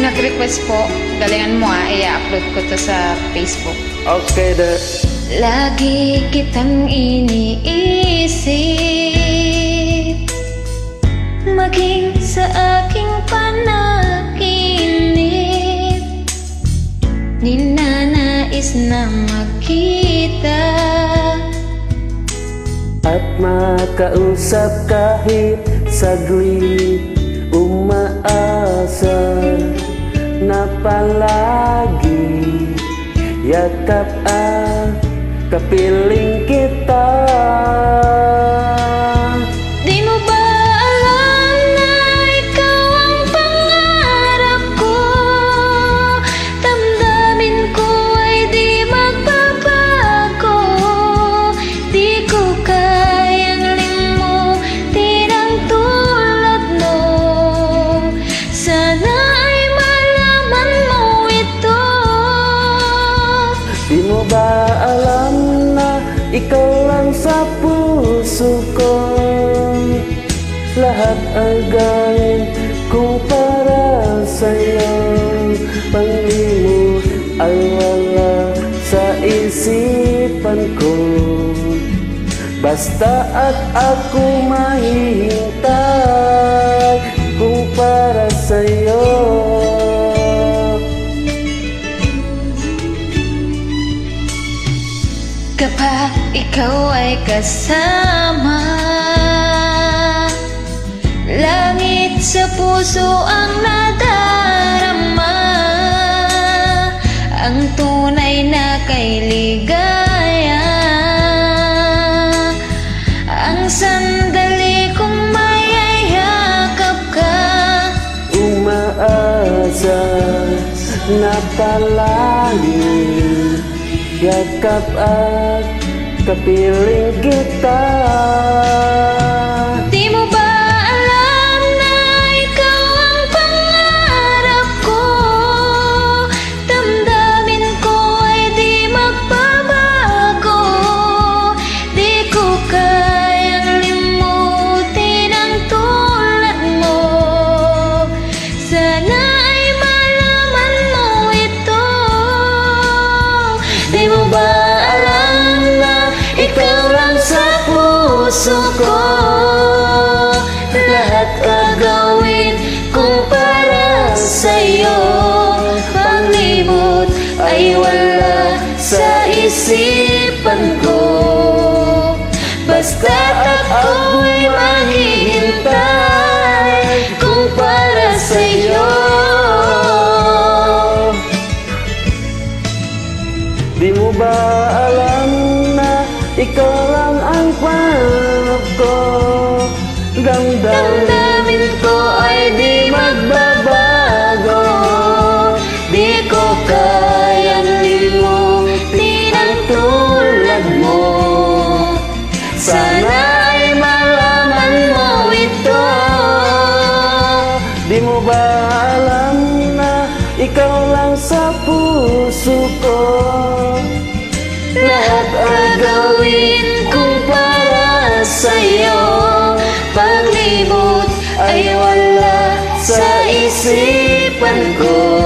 nag-request po, galingan mo i-upload ko to sa Facebook. Okay, Lagi kitang iniisip, maging sa aking panaginip, ninanais na magkita at makausap kahit saglit. Umaasa na palagi yakap kapiling kita. Di mo ba alam na ikaw ang pangarap ko? Damdamin ko ay di magbabago. Di ko kayang limutin ang tulad mo. Sana ay malaman mo ito. Di mo ba alam na ikaw lang sa puso ko? Lahat ay gawin ko para sa'yo. Panglimot ay wala sa isipan ko. Basta at ako mahihintay kung para sa'yo. Kapag ikaw ay kasama, langit sa puso ang nadarama. Ang tunay na kay ligaya, ang sandali kong mayayakap ka. Umaasa na palagi yakap at kapiling kita. Di mo ba alam na ikaw ang pangarap ko? Damdamin ko ay di magbabago. Di ko kayang limutin ang tulad mo. Sana ay malaman mo ito. Di mo ba alam na ikaw lang sa puso ko? Lahat gagawin kung para sa'yo. Panglimot ay wala sa isipan ko. Basta't ako'y maghihintay kung para sa'yo. Di mo ba alam na ikaw lang ang pangarap ko? Damdamin ko ay di magbabago. Di ko kayang limutin ang tulad mo. Sana ay malaman mo ito. Di mo ba alam na ikaw lang sa puso ko? Lahat ay gawin kung para sa'yo. Paglimot ay wala sa isipan ko.